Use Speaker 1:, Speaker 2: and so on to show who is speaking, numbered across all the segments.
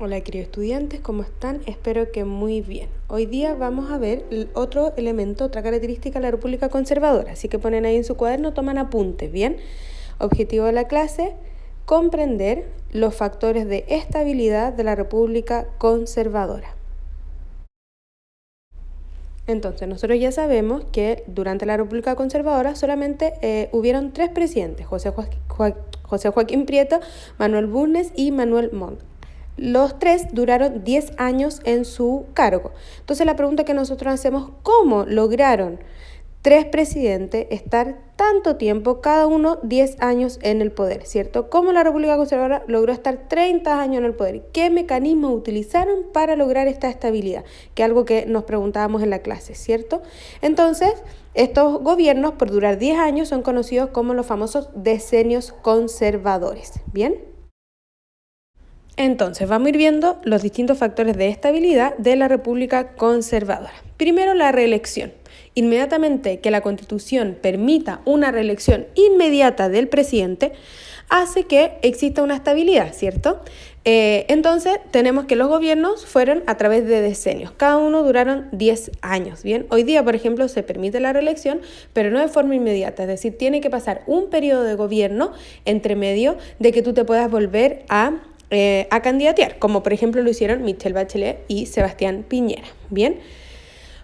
Speaker 1: Hola queridos estudiantes, ¿cómo están? Espero que muy bien. Hoy día vamos a ver otro elemento, otra característica de la República Conservadora, así que ponen ahí en su cuaderno, toman apuntes, ¿bien? Objetivo de la clase, comprender los factores de estabilidad de la República Conservadora. Entonces, nosotros ya sabemos que durante la República Conservadora solamente hubieron 3 presidentes, José Joaquín Prieto, Manuel Bulnes y Manuel Montt. Los 3 duraron 10 años en su cargo. Entonces la pregunta que nosotros hacemos, ¿cómo lograron 3 presidentes estar tanto tiempo, cada uno 10 años en el poder, ¿cierto? ¿Cómo la República Conservadora logró estar 30 años en el poder? ¿Qué mecanismos utilizaron para lograr esta estabilidad? Que es algo que nos preguntábamos en la clase, ¿cierto? Entonces, estos gobiernos, por durar 10 años, son conocidos como los famosos decenios conservadores, ¿bien? Entonces, vamos a ir viendo los distintos factores de estabilidad de la República Conservadora. Primero, la reelección. Inmediatamente que la Constitución permita una reelección inmediata del presidente, hace que exista una estabilidad, ¿cierto? Entonces, tenemos que los gobiernos fueron a través de decenios. Cada uno duraron 10 años, ¿bien? Hoy día, por ejemplo, se permite la reelección, pero no de forma inmediata. Es decir, tiene que pasar un periodo de gobierno entre medio de que tú te puedas volver a candidatear, como por ejemplo lo hicieron Michelle Bachelet y Sebastián Piñera, ¿bien?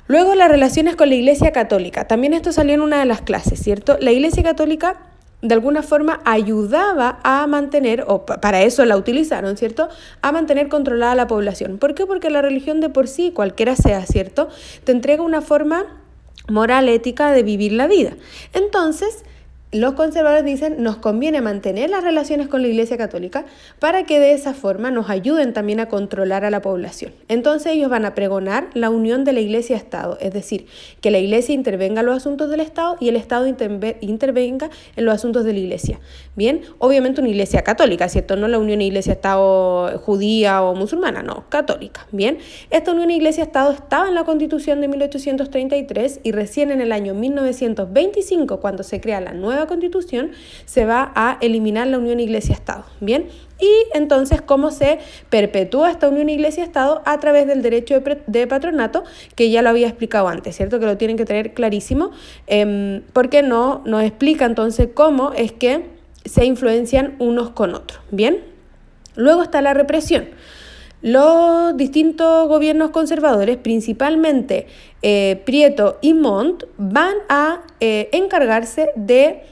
Speaker 1: Luego, las relaciones con la Iglesia Católica. También esto salió en una de las clases, ¿cierto? La Iglesia Católica de alguna forma ayudaba a mantener, o para eso la utilizaron, ¿cierto?, a mantener controlada la población. ¿Por qué? Porque la religión de por sí, cualquiera sea, ¿cierto?, te entrega una forma moral, ética de vivir la vida. Entonces, los conservadores dicen, nos conviene mantener las relaciones con la Iglesia Católica para que de esa forma nos ayuden también a controlar a la población. Entonces ellos van a pregonar la unión de la Iglesia-Estado, es decir, que la Iglesia intervenga en los asuntos del Estado y el Estado intervenga en los asuntos de la Iglesia. Bien, obviamente una Iglesia católica, ¿cierto? No la unión Iglesia-Estado judía o musulmana, no, católica. Bien, esta unión Iglesia-Estado estaba en la Constitución de 1833 y recién en el año 1925, cuando se crea la nueva Constitución, se va a eliminar la unión Iglesia-Estado, ¿bien? Y entonces, ¿cómo se perpetúa esta unión Iglesia-Estado? A través del derecho de patronato, que ya lo había explicado antes, ¿cierto? Que lo tienen que tener clarísimo, porque no nos explica entonces cómo es que se influencian unos con otros, ¿bien? Luego está la represión. Los distintos gobiernos conservadores, principalmente Prieto y Montt, van a encargarse de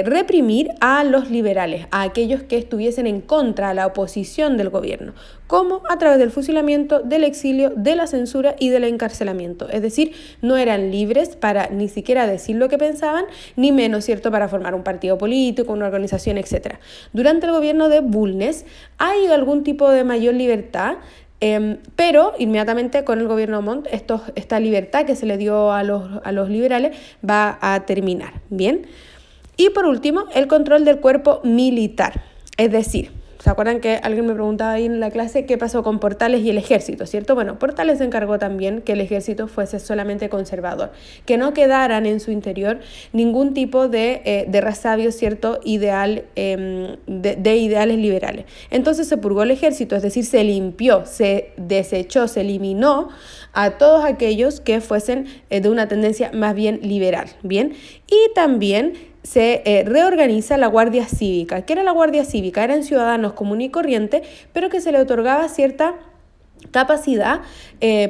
Speaker 1: reprimir a los liberales, a aquellos que estuviesen en contra, a la oposición del gobierno, como a través del fusilamiento, del exilio, de la censura y del encarcelamiento. Es decir, no eran libres para ni siquiera decir lo que pensaban, ni menos, ¿cierto?, para formar un partido político, una organización, etc. Durante el gobierno de Bulnes hay algún tipo de mayor libertad, pero inmediatamente con el gobierno de Montt esta libertad que se le dio a los liberales va a terminar, ¿bien? Y por último, el control del cuerpo militar. Es decir, ¿se acuerdan que alguien me preguntaba ahí en la clase qué pasó con Portales y el ejército, ¿cierto? Bueno, Portales se encargó también que el ejército fuese solamente conservador, que no quedaran en su interior ningún tipo de resabio, ¿cierto?, ideal, de ideales liberales. Entonces se purgó el ejército, es decir, se limpió, se desechó, se eliminó a todos aquellos que fuesen de una tendencia más bien liberal, ¿bien? Y también se reorganiza la Guardia Cívica. ¿Qué era la Guardia Cívica? Eran ciudadanos comunes y corrientes, pero que se le otorgaba cierta capacidad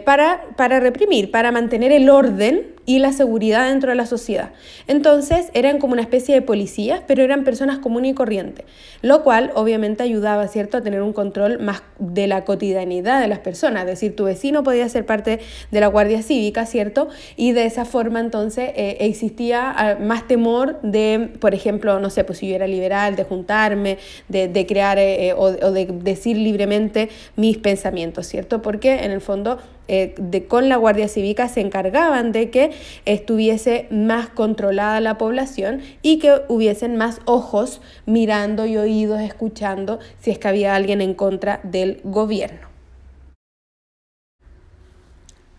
Speaker 1: para reprimir, para mantener el orden y la seguridad dentro de la sociedad. Entonces eran como una especie de policías, pero eran personas comunes y corrientes, lo cual obviamente ayudaba, ¿cierto?, a tener un control más de la cotidianidad de las personas. Es decir, tu vecino podía ser parte de la Guardia Cívica, ¿cierto? Y de esa forma entonces existía más temor de, por ejemplo, no sé, pues si yo era liberal, de juntarme, de crear o de decir libremente mis pensamientos, ¿cierto? Porque en el fondo con la Guardia Cívica se encargaban de que estuviese más controlada la población y que hubiesen más ojos mirando y oídos escuchando si es que había alguien en contra del gobierno.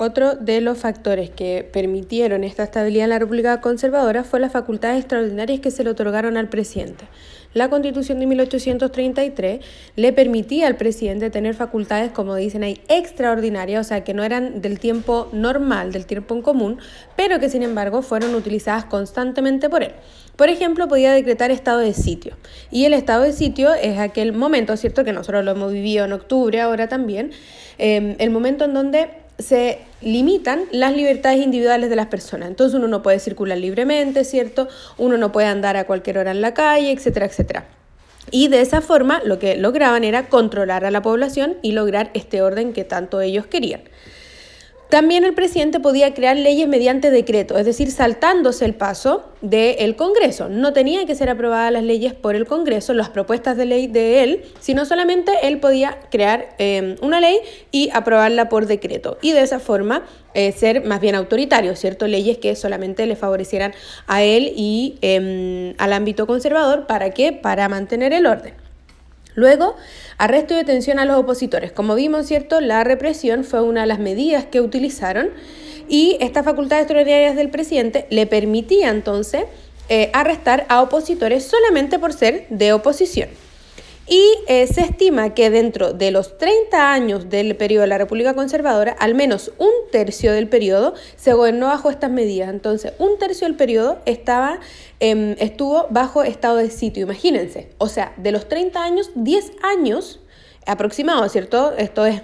Speaker 1: Otro de los factores que permitieron esta estabilidad en la República Conservadora fue las facultades extraordinarias que se le otorgaron al presidente. la Constitución de 1833 le permitía al presidente tener facultades, como dicen ahí, extraordinarias, o sea, que no eran del tiempo normal, del tiempo en común, pero que sin embargo fueron utilizadas constantemente por él. Por ejemplo, podía decretar estado de sitio. Y el estado de sitio es aquel momento, ¿cierto?, que nosotros lo hemos vivido en octubre, ahora también, el momento en donde se limitan las libertades individuales de las personas. Entonces uno no puede circular libremente, ¿cierto? Uno no puede andar a cualquier hora en la calle, etcétera, etcétera. Y de esa forma lo que lograban era controlar a la población y lograr este orden que tanto ellos querían. También el presidente podía crear leyes mediante decreto, es decir, saltándose el paso del Congreso. No tenían que ser aprobadas las leyes por el Congreso, las propuestas de ley de él, sino solamente él podía crear una ley y aprobarla por decreto. Y de esa forma ser más bien autoritario, ¿cierto? Leyes que solamente le favorecieran a él y al ámbito conservador. ¿Para qué? Para mantener el orden. Luego, arresto y detención a los opositores. Como vimos, ¿cierto?, la represión fue una de las medidas que utilizaron y estas facultades extraordinarias del presidente le permitía entonces arrestar a opositores solamente por ser de oposición. Y se estima que dentro de los 30 años del periodo de la República Conservadora, al menos un tercio del periodo se gobernó bajo estas medidas. Entonces, un tercio del periodo estuvo bajo estado de sitio, imagínense. O sea, de los 30 años, 10 años aproximados, ¿cierto? Esto es,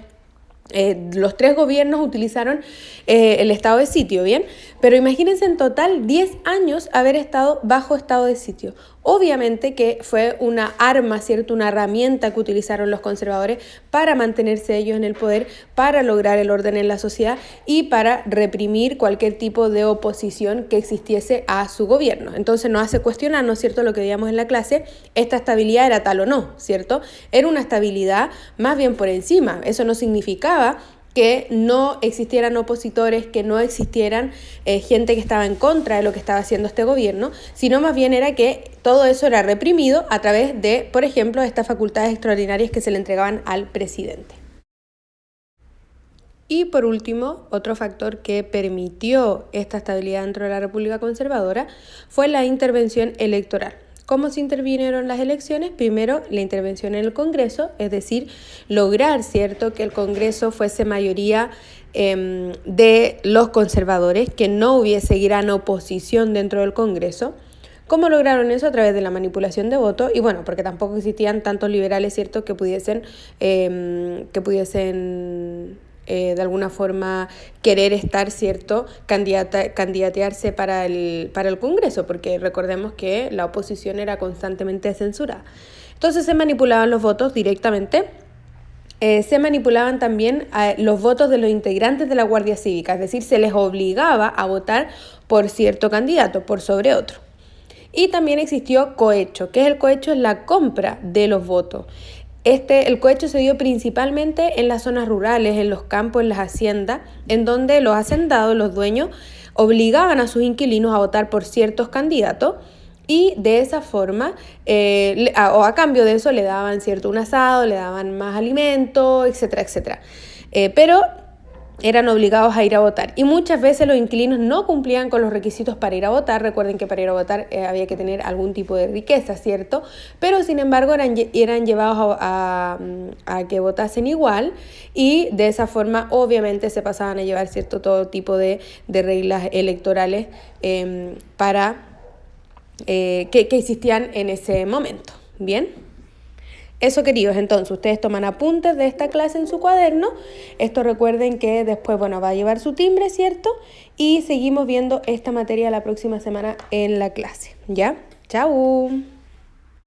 Speaker 1: los 3 gobiernos utilizaron el estado de sitio, ¿bien? Pero imagínense en total 10 años haber estado bajo estado de sitio. Obviamente que fue una arma, ¿cierto?, una herramienta que utilizaron los conservadores para mantenerse ellos en el poder, para lograr el orden en la sociedad y para reprimir cualquier tipo de oposición que existiese a su gobierno. Entonces nos hace cuestionarnos, ¿cierto?, lo que veíamos en la clase, esta estabilidad era tal o no, ¿cierto? Era una estabilidad más bien por encima. Eso no significaba que no existieran opositores, que no existieran gente que estaba en contra de lo que estaba haciendo este gobierno, sino más bien era que todo eso era reprimido a través de, por ejemplo, estas facultades extraordinarias que se le entregaban al presidente. Y por último, otro factor que permitió esta estabilidad dentro de la República Conservadora fue la intervención electoral. ¿Cómo se intervinieron las elecciones? Primero, la intervención en el Congreso, es decir, lograr, ¿cierto?, que el Congreso fuese mayoría de los conservadores, que no hubiese gran oposición dentro del Congreso. ¿Cómo lograron eso? A través de la manipulación de votos y bueno, porque tampoco existían tantos liberales, ¿cierto?, que pudiesen de alguna forma querer estar, ¿cierto?, candidatearse para el Congreso, porque recordemos que la oposición era constantemente censurada. Entonces se manipulaban los votos directamente. Se manipulaban también los votos de los integrantes de la Guardia Cívica, es decir, se les obligaba a votar por cierto candidato, por sobre otro. Y también existió cohecho. ¿Qué es el cohecho? Es la compra de los votos. El cohecho se dio principalmente en las zonas rurales, en los campos, en las haciendas, en donde los hacendados, los dueños, obligaban a sus inquilinos a votar por ciertos candidatos y de esa forma, o a cambio de eso, le daban cierto un asado, le daban más alimento, etcétera, etcétera. Pero eran obligados a ir a votar y muchas veces los inquilinos no cumplían con los requisitos para ir a votar. Recuerden que para ir a votar había que tener algún tipo de riqueza, ¿cierto? Pero sin embargo eran llevados a que votasen igual y de esa forma obviamente se pasaban a llevar, ¿cierto?, todo tipo de reglas electorales para que existían en ese momento. ¿Bien? Eso, queridos, entonces ustedes toman apuntes de esta clase en su cuaderno. Esto recuerden que después, bueno, va a llevar su timbre, ¿cierto? Y seguimos viendo esta materia la próxima semana en la clase, ¿ya? ¡Chao!